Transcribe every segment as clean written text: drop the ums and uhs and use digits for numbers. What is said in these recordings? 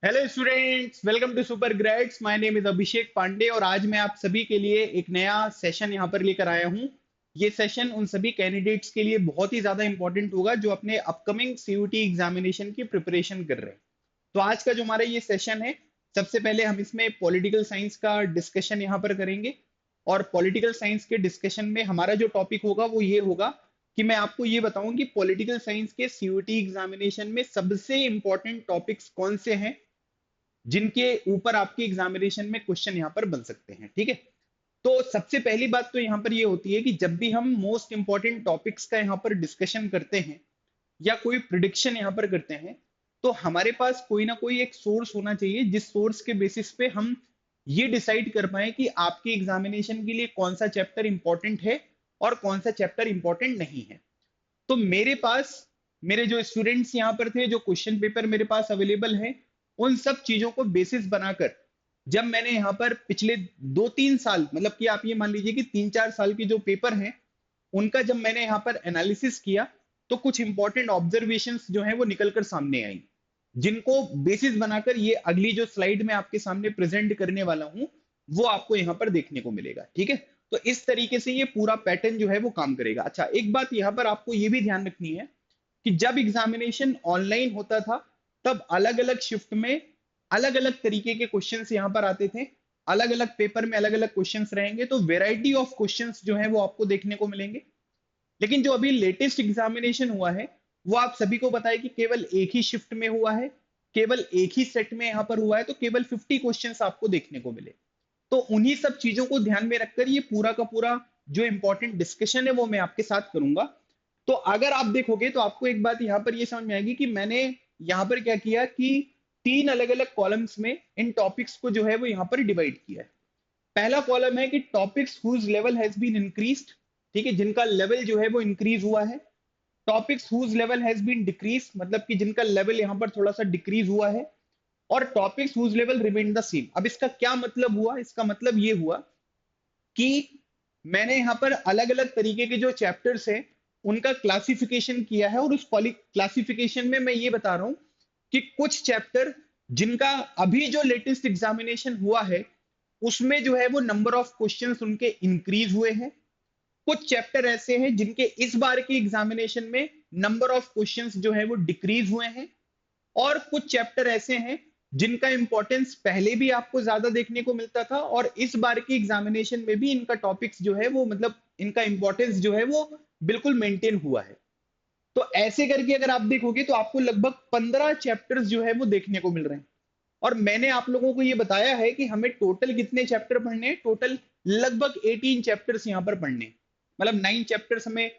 Hello students, welcome to super grades. My name is Abhishek Pandey और आज मैं आप सभी के लिए एक नया सेशन यहाँ पर लेकर आया हूँ। ये सेशन उन सभी कैंडिडेट्स के लिए बहुत ही ज्यादा इंपॉर्टेंट होगा जो अपने अपकमिंग सीयूटी एग्जामिनेशन की प्रिपरेशन कर रहे हैं। तो आज का जो हमारा ये सेशन है, सबसे पहले हम इसमें पॉलिटिकल साइंस का डिस्कशन यहाँ पर करेंगे। और पॉलिटिकल साइंस के डिस्कशन में हमारा जो टॉपिक होगा वो ये होगा कि मैं आपको ये बताऊं कि पॉलिटिकल साइंस के सीयूटी एग्जामिनेशन में सबसे इंपॉर्टेंट टॉपिक्स कौन से हैं जिनके ऊपर आपके एग्जामिनेशन में क्वेश्चन यहाँ पर बन सकते हैं। ठीक है, तो सबसे पहली बात तो यहाँ पर ये होती है कि जब भी हम मोस्ट इंपॉर्टेंट टॉपिक्स का यहाँ पर डिस्कशन करते हैं या कोई प्रिडिक्शन यहाँ पर करते हैं, तो हमारे पास कोई ना कोई एक सोर्स होना चाहिए जिस सोर्स के बेसिस पे हम ये डिसाइड कर पाए कि आपके एग्जामिनेशन के लिए कौन सा चैप्टर इंपॉर्टेंट है और कौन सा चैप्टर इंपॉर्टेंट नहीं है। तो मेरे पास मेरे जो स्टूडेंट्स यहाँ पर थे, जो क्वेश्चन पेपर मेरे पास अवेलेबल है, उन सब चीजों को बेसिस बनाकर जब मैंने यहाँ पर पिछले 2-3 साल, मतलब कि आप ये मान लीजिए कि 3-4 साल के जो पेपर हैं उनका जब मैंने यहाँ पर एनालिसिस किया, तो कुछ इंपॉर्टेंट ऑब्जर्वेशंस जो है वो निकलकर सामने आई, जिनको बेसिस बनाकर ये अगली जो स्लाइड में आपके सामने प्रेजेंट करने वाला हूं वो आपको यहाँ पर देखने को मिलेगा। ठीक है, तो इस तरीके से ये पूरा पैटर्न जो है वो काम करेगा। अच्छा, एक बात यहाँ पर आपको ये भी ध्यान रखनी है कि जब एग्जामिनेशन ऑनलाइन होता था तब अलग अलग शिफ्ट में अलग अलग तरीके के क्वेश्चंस यहाँ पर आते थे, अलग अलग पेपर में अलग अलग क्वेश्चंस रहेंगे, तो वेराइटी ऑफ क्वेश्चंस जो है वो आपको देखने को मिलेंगे। लेकिन जो अभी लेटेस्ट एग्जामिनेशन हुआ है वो आप सभी को पता है कि केवल एक ही शिफ्ट में हुआ है, केवल एक ही सेट में यहाँ पर हुआ है, तो केवल 50 क्वेश्चंस आपको देखने को मिले। तो उन्हीं सब चीजों को ध्यान में रखकर ये पूरा का पूरा जो इंपॉर्टेंट डिस्कशन है वो मैं आपके साथ करूंगा। तो अगर आप देखोगे तो आपको एक बात यहाँ पर ये समझ में आएगी कि मैंने यहाँ पर क्या किया कि 3 अलग अलग कॉलम्स में इन टॉपिक्स को जो है वो यहाँ पर डिवाइड किया है। पहला कॉलम है कि topics whose level has been increased, ठीक है, जिनका लेवल जो है वो इंक्रीज हुआ है। Topics whose level has been decrease, मतलब कि जिनका लेवल यहाँ पर थोड़ा सा डिक्रीज हुआ है। और topics whose level remain the same. अब इसका क्या मतलब हुआ? इसका मतलब ये हुआ कि मैंने यहाँ पर अलग अलग तरीके के जो चैप्टर्स हैं उनका क्लासिफिकेशन किया है, और उस क्लासिफिकेशन में मैं ये बता रहा हूं कि कुछ चैप्टर जिनका अभी जो लेटेस्ट एग्जामिनेशन हुआ है उसमें जो है वो नंबर ऑफ क्वेश्चंस उनके इंक्रीज हुए हैं। कुछ चैप्टर ऐसे हैं जिनके इस बार के एग्जामिनेशन में नंबर ऑफ क्वेश्चंस जो है वो डिक्रीज हुए हैं। और कुछ चैप्टर ऐसे हैं जिनका इंपॉर्टेंस पहले भी आपको ज्यादा देखने को मिलता था और इस बार की एग्जामिनेशन में भी इनका टॉपिक्स जो है वो, मतलब इनका इंपॉर्टेंस जो है वो बिल्कुल मेंटेन हुआ है। तो ऐसे करके अगर आप देखोगे तो आपको लगभग 15 चैप्टर्स जो है वो देखने को मिल रहे हैं। और मैंने आप लोगों को ये बताया है कि हमें टोटल कितने चैप्टर पढ़ने हैं। टोटल लगभग 18 चैप्टर्स यहाँ पर पढ़ने हैं। मतलब 9 चैप्टर्स हमें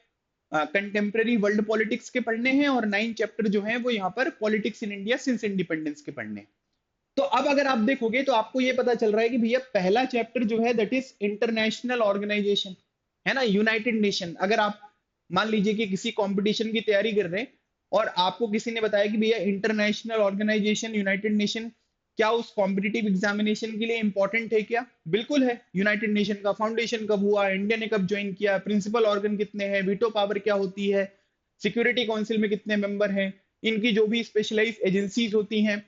कंटेम्प्रेरी वर्ल्ड पॉलिटिक्स के पढ़ने हैं और 9 चैप्टर जो हैं वो यहाँ पर politics in India since independence के पढ़ने हैं। तो अब अगर आप देखोगे तो आपको ये पता चल रहा है कि भैया पहला चैप्टर जो है दैट इज इंटरनेशनल ऑर्गेनाइजेशन, है ना, यूनाइटेड नेशन। अगर आप मान लीजिए कि किसी कंपटीशन की तैयारी कर रहे हैं और आपको किसी ने बताया कि भैया इंटरनेशनल ऑर्गेनाइजेशन यूनाइटेड नेशन क्या उस कॉम्पिटिटिव एग्जामिनेशन के लिए इंपॉर्टेंट है क्या? बिल्कुल है। यूनाइटेड नेशन का फाउंडेशन कब हुआ, इंडिया ने कब ज्वाइन किया, प्रिंसिपल ऑर्गन कितने हैं, वीटो पावर क्या होती है, सिक्योरिटी काउंसिल में कितने मेंबर हैं, इनकी जो भी स्पेशलाइज एजेंसीज होती हैं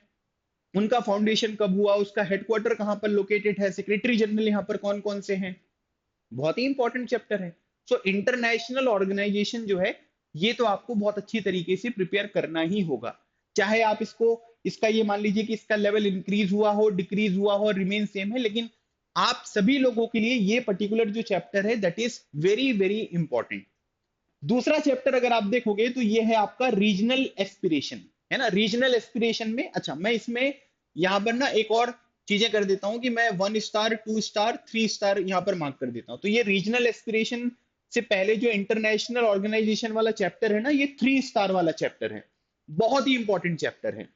उनका फाउंडेशन कब हुआ, उसका हेडक्वार्टर कहाँ पर लोकेटेड है, सेक्रेटरी जनरल यहाँ पर कौन कौन से हैं। बहुत ही इंपॉर्टेंट चैप्टर है। सो इंटरनेशनल ऑर्गेनाइजेशन जो है ये तो आपको बहुत अच्छी तरीके से प्रिपेयर करना ही होगा। चाहे आप इसको, इसका ये मान लीजिए कि इसका लेवल इंक्रीज हुआ हो, डिक्रीज हुआ हो, रिमेन सेम है, लेकिन आप सभी लोगों के लिए ये पर्टिकुलर जो चैप्टर है that is very very important. दूसरा चैप्टर अगर आप देखोगे तो ये है आपका रीजनल एस्पिरेशन, है ना। रीजनल एस्पिरेशन में, अच्छा मैं इसमें यहां पर ना एक और चीजें कर देता हूं कि मैं 1 स्टार 2 स्टार 3 स्टार यहां पर मार्क कर देता हूं। तो ये रीजनल एस्पिरेशन से पहले जो इंटरनेशनल ऑर्गेनाइजेशन वाला चैप्टर है ना, ये 3 स्टार वाला चैप्टर है, बहुत ही इंपॉर्टेंट चैप्टर है।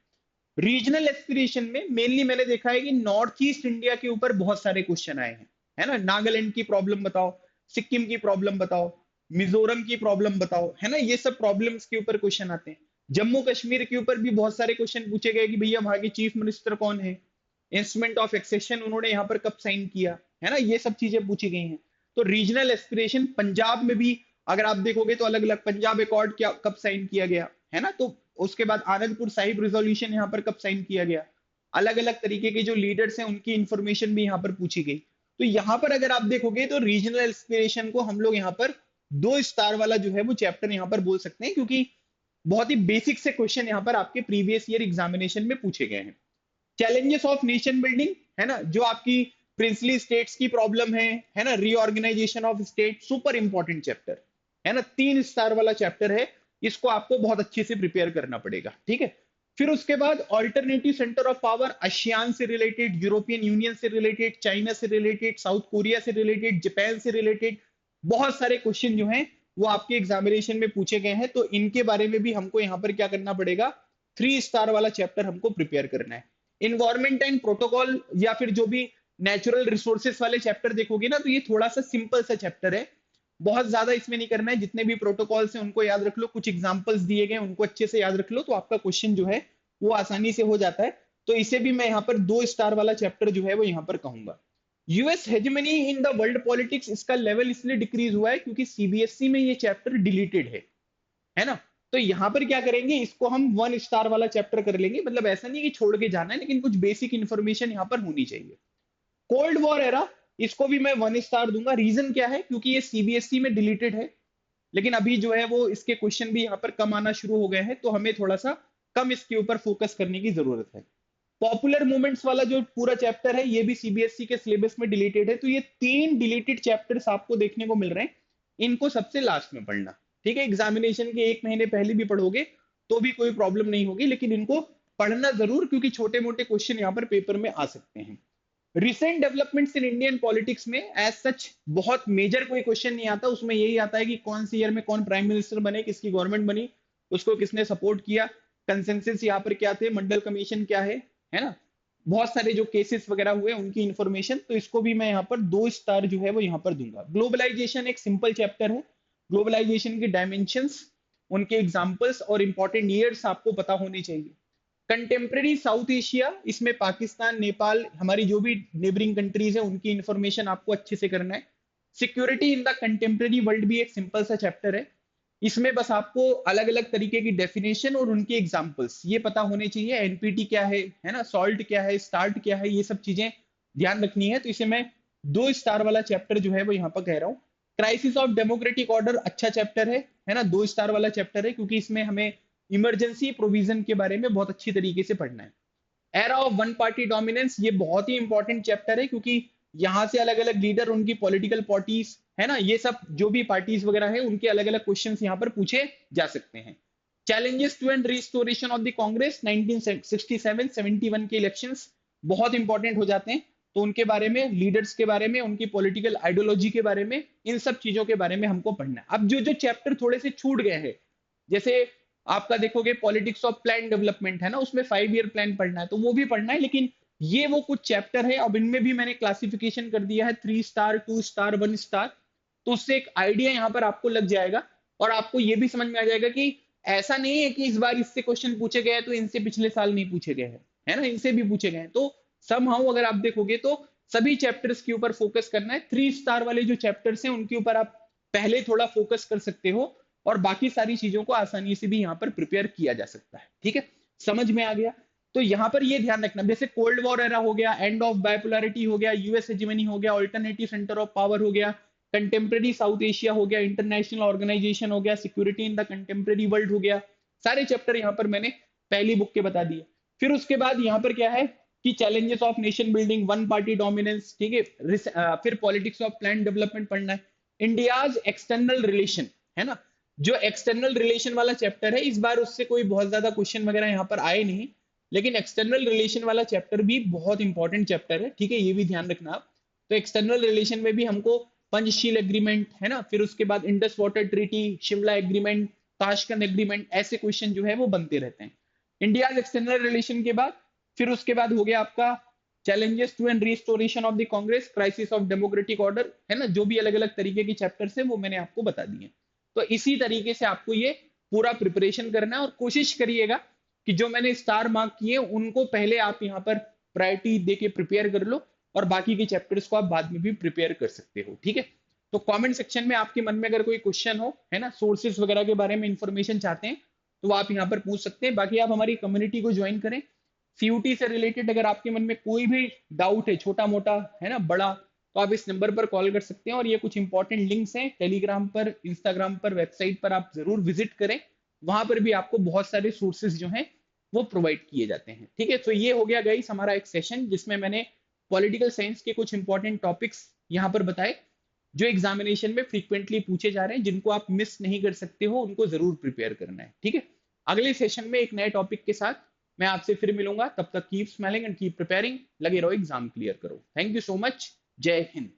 रीजनल एस्पिरेशन में मेनली मैंने देखा है कि नॉर्थ ईस्ट इंडिया के ऊपर बहुत सारे क्वेश्चन आए हैं, है ना। नागालैंड की प्रॉब्लम बताओ, सिक्किम की प्रॉब्लम बताओ, मिजोरम की प्रॉब्लम बताओ, है ना, ये सब प्रॉब्लम्स के ऊपर क्वेश्चन आते हैं। जम्मू कश्मीर के ऊपर भी बहुत सारे क्वेश्चन पूछे गए कि भैया वहां के चीफ मिनिस्टर कौन है, इंस्ट्रूमेंट ऑफ एक्सेशन उन्होंने यहाँ पर कब साइन किया, है ना, ये सब चीजें पूछी गई हैं। तो रीजनल एस्पिरेशन पंजाब में भी अगर आप देखोगे तो अलग अलग, पंजाब अकॉर्ड क्या कब साइन किया गया, है ना, तो उसके बाद आनंदपुर साहिब रिजोल्यूशन यहाँ पर कब साइन किया गया, अलग अलग तरीके के जो लीडर्स हैं उनकी इंफॉर्मेशन भी यहाँ पर पूछी गई। तो यहाँ पर अगर आप देखोगे तो रीजनल एस्पिरेशन को हम लोग यहाँ पर 2 स्टार वाला जो है वो चैप्टर यहाँ पर बोल सकते हैं, क्योंकि बहुत ही बेसिक से क्वेश्चन यहाँ पर आपके प्रीवियस ईयर एग्जामिनेशन में पूछे गए हैं। चैलेंजेस ऑफ नेशन बिल्डिंग है ना, जो आपकी प्रिंसली स्टेट्स की प्रॉब्लम है ना, reorganisation of state, super important chapter है ना, 3 स्टार वाला चैप्टर है। इसको आपको बहुत अच्छे से प्रिपेयर करना पड़ेगा, ठीक है। फिर उसके बाद alternative centre of power, ASEAN से रिलेटेड, यूरोपियन यूनियन से रिलेटेड, चाइना से रिलेटेड, साउथ कोरिया से रिलेटेड, जापान से रिलेटेड, बहुत सारे क्वेश्चन जो हैं वो आपके एग्जामिनेशन में पूछे गए हैं। तो इनके बारे में भी हमको यहाँ पर क्या करना पड़ेगा, 3 स्टार वाला चैप्टर हमको प्रिपेयर करना है। इन्वायरमेंट एंड प्रोटोकॉल या फिर जो भी नेचुरल रिसोर्सेस वाले चैप्टर देखोगे ना, तो ये थोड़ा सा सिंपल सा चैप्टर है, बहुत ज्यादा इसमें नहीं करना है। जितने भी प्रोटोकॉल्स हैं उनको याद रख लो, कुछ एग्जांपल्स दिए गए उनको अच्छे से याद रख लो, तो आपका क्वेश्चन जो है वो आसानी से हो जाता है। तो इसे भी मैं यहाँ पर 2 स्टार वाला चैप्टर जो है वो यहाँ पर कहूंगा। US hegemony in the world politics, इसका लेवल इसलिए डिक्रीज हुआ है क्योंकि सीबीएसई में ये चैप्टर डिलीटेड है ना। तो यहाँ पर क्या करेंगे, इसको हम 1 स्टार वाला चैप्टर कर लेंगे, मतलब ऐसा नहीं कि छोड़ के जाना है, लेकिन कुछ बेसिक इंफॉर्मेशन यहाँ पर होनी चाहिए। कोल्ड वॉर एरा, इसको भी मैं 1 स्टार दूंगा। रीजन क्या है, क्योंकि ये सीबीएसई में डिलीटेड है, लेकिन अभी जो है वो इसके क्वेश्चन भी यहाँ पर कम आना शुरू हो गए हैं, तो हमें थोड़ा सा कम इसके ऊपर फोकस करने की जरूरत है। पॉपुलर मूवमेंट्स वाला जो पूरा चैप्टर है ये भी सीबीएसई के सिलेबस में डिलीटेड है, तो ये 3 डिलीटेड चैप्टर्स आपको देखने को मिल रहे हैं। इनको सबसे लास्ट में पढ़ना, ठीक है। एग्जामिनेशन के 1 महीने पहले भी पढ़ोगे तो भी कोई प्रॉब्लम नहीं होगी, लेकिन इनको पढ़ना जरूर, क्योंकि छोटे मोटे क्वेश्चन यहाँ पर पेपर में आ सकते हैं। Recent developments in Indian politics में एज सच बहुत मेजर कोई क्वेश्चन नहीं आता, उसमें यही आता है कि कौन सी ईयर में कौन प्राइम मिनिस्टर बने, किसकी गवर्नमेंट बनी, उसको किसने सपोर्ट किया, कंसेंसस यहाँ पर क्या थे, मंडल कमीशन क्या है ना, बहुत सारे जो केसेस वगैरह हुए उनकी इंफॉर्मेशन। तो इसको भी मैं यहाँ पर 2 स्टार जो है वो यहाँ पर दूंगा। ग्लोबलाइजेशन एक सिंपल चैप्टर है, ग्लोबलाइजेशन के डायमेंशंस, उनके एग्जांपल्स और इंपॉर्टेंट ईयर्स आपको पता होने चाहिए। कंटेम्प्रेरी साउथ एशिया, इसमें पाकिस्तान, नेपाल, हमारी जो भी नेबरिंग कंट्रीज है उनकी इंफॉर्मेशन आपको अच्छे से करना है। Security in the contemporary world भी एक सिंपल सा चैप्टर है, इसमें बस आपको अलग अलग तरीके की डेफिनेशन और उनके एग्जांपल्स ये पता होने चाहिए। एनपीटी क्या है ना, सॉल्ट क्या है, स्टार्ट क्या है, ये सब चीजें ध्यान रखनी है। तो इसे मैं 2 स्टार वाला चैप्टर जो है वो यहाँ पर कह रहा हूँ। क्राइसिस ऑफ डेमोक्रेटिक ऑर्डर अच्छा चैप्टर है ना, 2 स्टार वाला चैप्टर है, क्योंकि इसमें हमें इमरजेंसी प्रोविजन के बारे में बहुत अच्छी तरीके से पढ़ना है। Era of one party dominance, ये बहुत ही इंपॉर्टेंट चैप्टर है, क्योंकि यहाँ से अलग अलग लीडर, उनकी पॉलिटिकल पार्टीज है ना, ये सब जो भी पार्टीज वगैरह है उनके अलग अलग क्वेश्चंस यहाँ पर पूछे जा सकते हैं। Challenges to and restoration of the Congress, 1967-71 के इलेक्शंस बहुत इंपॉर्टेंट हो जाते हैं, तो उनके बारे में, लीडर्स के बारे में, उनकी पॉलिटिकल आइडियोलॉजी के बारे में, इन सब चीजों के बारे में हमको पढ़ना है। अब जो जो चैप्टर थोड़े से छूट गए हैं, जैसे आपका देखोगे पॉलिटिक्स ऑफ प्लान डेवलपमेंट है ना, उसमें 5 ईयर प्लान पढ़ना है, तो वो भी पढ़ना है। लेकिन ये वो कुछ चैप्टर है, अब इनमें भी मैंने क्लासिफिकेशन कर दिया है 3 स्टार, 2 स्टार, 1 स्टार, तो उससे एक आइडिया यहाँ पर आपको लग जाएगा, और आपको ये भी समझ में आ जाएगा कि ऐसा नहीं है कि इस बार इससे क्वेश्चन पूछे गए तो इनसे पिछले साल नहीं पूछे गए हैं, है ना, इनसे भी पूछे गए हैं। तो समहाउ अगर आप देखोगे तो सभी चैप्टर्स के ऊपर फोकस करना है। 3 स्टार वाले जो चैप्टर्स हैं उनके ऊपर आप पहले थोड़ा फोकस कर सकते हो, और बाकी सारी चीजों को आसानी से भी यहाँ पर प्रिपेयर किया जा सकता है, ठीक है। समझ में आ गया। तो यहाँ पर ये ध्यान रखना, जैसे कोल्ड वॉर एरा हो गया, एंड ऑफ बाइपोलैरिटी हो गया, यूएस हेजेमनी हो गया, ऑल्टरनेटिव सेंटर ऑफ पावर हो गया, कंटेम्प्रेरी साउथ एशिया हो गया, इंटरनेशनल ऑर्गेनाइजेशन हो गया, security in the contemporary world हो गया, सारे चैप्टर यहाँ पर मैंने पहली बुक के बता दिए। फिर उसके बाद यहाँ पर क्या है कि challenges of nation building, one party dominance, ठीक है। फिर पॉलिटिक्स ऑफ प्लान डेवलपमेंट पढ़ना है। इंडियाज एक्सटर्नल रिलेशन है ना, जो एक्सटर्नल रिलेशन वाला चैप्टर है, इस बार उससे कोई बहुत ज्यादा क्वेश्चन वगैरह यहाँ पर आए नहीं, लेकिन एक्सटर्नल रिलेशन वाला चैप्टर भी बहुत इंपॉर्टेंट चैप्टर है, ठीक है, ये भी ध्यान रखना आप। तो एक्सटर्नल रिलेशन में भी हमको पंचशील एग्रीमेंट है ना, फिर उसके बाद Indus water treaty, Shimla agreement, Tashkent agreement, ऐसे क्वेश्चन जो है वो बनते रहते हैं इंडिया एक्सटर्नल रिलेशन के बाद। फिर उसके बाद हो गया आपका challenges to and restoration of the Congress, crisis of democratic order, है ना, जो भी अलग अलग तरीके की चैप्टर्स है वो मैंने आपको बता दिए। तो इसी तरीके से आपको ये पूरा प्रिपरेशन करना है, और कोशिश करिएगा कि जो मैंने स्टार मार्क किए उनको पहले आप यहाँ पर प्रायोरिटी देके प्रिपेयर कर लो, और बाकी के चैप्टर्स को आप बाद में भी प्रिपेयर कर सकते हो, ठीक है। तो कमेंट सेक्शन में आपके मन में अगर कोई क्वेश्चन हो, है ना, सोर्सेज वगैरह के बारे में इंफॉर्मेशन चाहते हैं, तो आप यहाँ पर पूछ सकते हैं। बाकी आप हमारी कम्युनिटी को ज्वाइन करें, सीयूटी से रिलेटेड अगर आपके मन में कोई भी डाउट है, छोटा मोटा है ना, बड़ा, तो आप इस नंबर पर कॉल कर सकते हैं। और ये कुछ इंपॉर्टेंट लिंक्स हैं टेलीग्राम पर, इंस्टाग्राम पर, वेबसाइट पर, आप जरूर विजिट करें। वहां पर भी आपको बहुत सारे सोर्सेज जो हैं वो प्रोवाइड किए जाते हैं। ठीक है, तो ये हो गया गाइस हमारा एक सेशन जिसमें मैंने पॉलिटिकल साइंस के कुछ इंपॉर्टेंट टॉपिक्स यहाँ पर बताए जो एग्जामिनेशन में फ्रीक्वेंटली पूछे जा रहे हैं, जिनको आप मिस नहीं कर सकते हो, उनको जरूर प्रिपेयर करना है। ठीक है, अगले सेशन में एक नए टॉपिक के साथ मैं आपसे फिर मिलूंगा। तब तक keep smiling and keep preparing. लगे रहो, एग्जाम क्लियर करो। Thank you so much. जय हिंद।